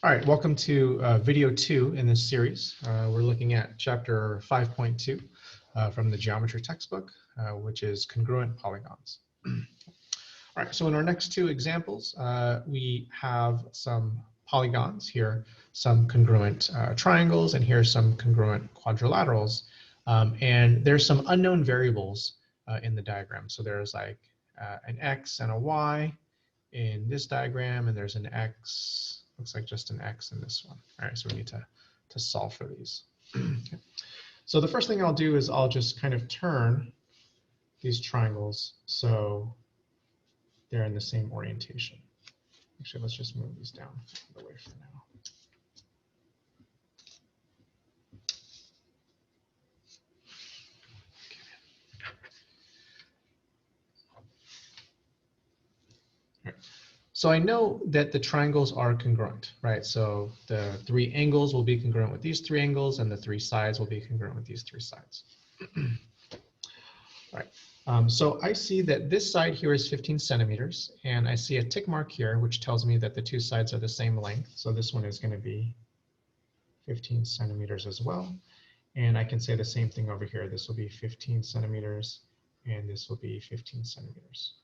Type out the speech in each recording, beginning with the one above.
All right, welcome to video 2 in this series. We're looking at chapter 5.2 from the geometry textbook, which is congruent polygons. All right, so in our next two examples, we have some polygons here, some congruent triangles, and here's some congruent quadrilaterals. And there's some unknown variables in the diagram. So there's like an X and a Y in this diagram, and there's an X, looks like just an X in this one. All right, so we need to solve for these. Okay. So the first thing I'll do is I'll just kind of turn these triangles so they're in the same orientation. Actually, let's just move these down the way for now. Okay. So I know that the triangles are congruent, right? So the three angles will be congruent with these three angles, and the three sides will be congruent with these three sides. Right. So I see that this side here is 15 centimeters, and I see a tick mark here, which tells me that the two sides are the same length. So this one is going to be 15 centimeters as well. And I can say the same thing over here. This will be 15 centimeters, and this will be 15 centimeters.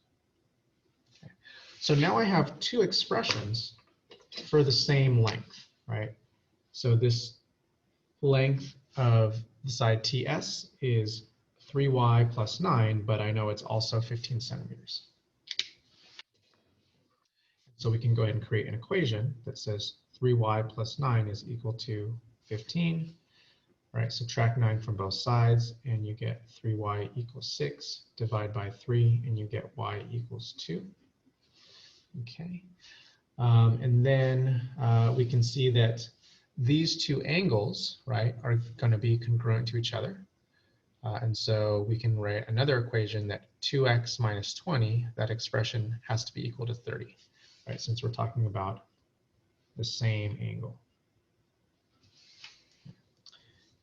Okay. So now I have two expressions for the same length, right? So this length of the side TS is 3y plus 9, but I know it's also 15 centimeters. So we can go ahead and create an equation that says 3y plus 9 is equal to 15. All right, subtract 9 from both sides, and you get 3y equals 6. Divide by 3, and you get y equals 2. Okay, and then we can see that these two angles, right, are going to be congruent to each other. And so we can write another equation that 2x minus 20, that expression has to be equal to 30, right, since we're talking about the same angle.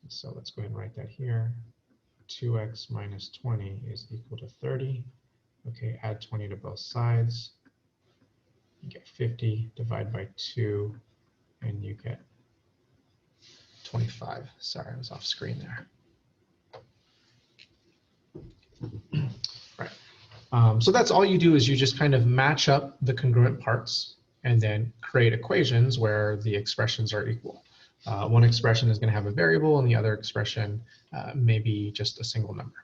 So let's go ahead and write that here. 2x minus 20 is equal to 30. Okay, add 20 to both sides. You get 50, divide by 2, and you get 25. Sorry, I was off screen there. Right. So that's all you do is you just kind of match up the congruent parts and then create equations where the expressions are equal. One expression is going to have a variable, and the other expression may be just a single number.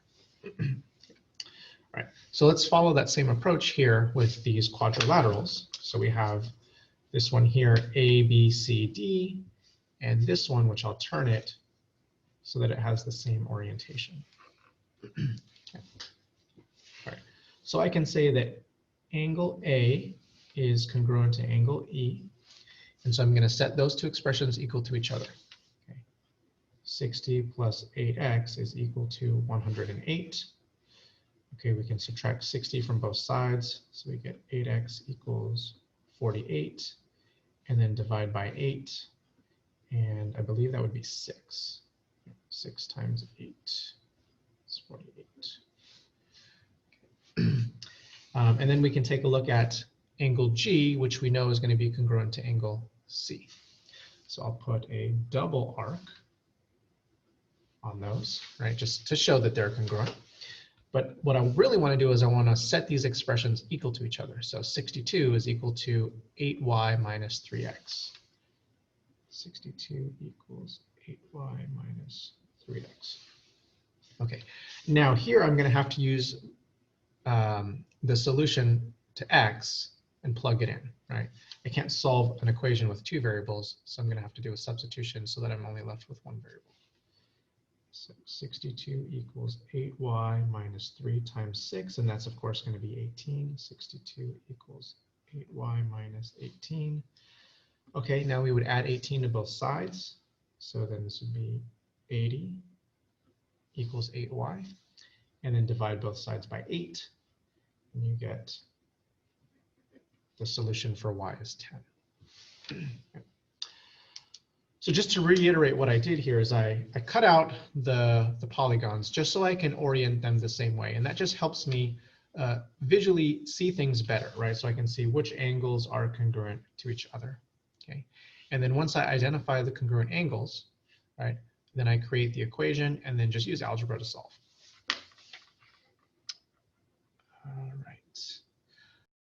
Right. So let's follow that same approach here with these quadrilaterals. So we have this one here, A, B, C, D, and this one, which I'll turn it so that it has the same orientation. Okay. All right. So I can say that angle A is congruent to angle E. And so I'm going to set those two expressions equal to each other. Okay. 60 plus 8x is equal to 108. Okay, we can subtract 60 from both sides. So we get 8x equals 48. And then divide by 8. And I believe that would be 6. 6 times 8 is 48. Okay. And then we can take a look at angle G, which we know is going to be congruent to angle C. So I'll put a double arc on those, right, just to show that they're congruent. But what I really want to do is I want to set these expressions equal to each other. So 62 is equal to 8y minus 3x. 62 equals 8y minus 3x. Okay, now here I'm going to have to use the solution to x and plug it in, right? I can't solve an equation with two variables, so I'm going to have to do a substitution so that I'm only left with one variable. So 62 equals 8y minus 3 times 6, and that's of course going to be 18. 62 equals 8y minus 18. Okay, now we would add 18 to both sides. So then this would be 80 equals 8y. And then divide both sides by 8. And you get the solution for y is 10. Okay. So just to reiterate what I did here is I cut out the polygons just so I can orient them the same way. And that just helps me visually see things better, right? So I can see which angles are congruent to each other. Okay, and then once I identify the congruent angles, right, then I create the equation and then just use algebra to solve.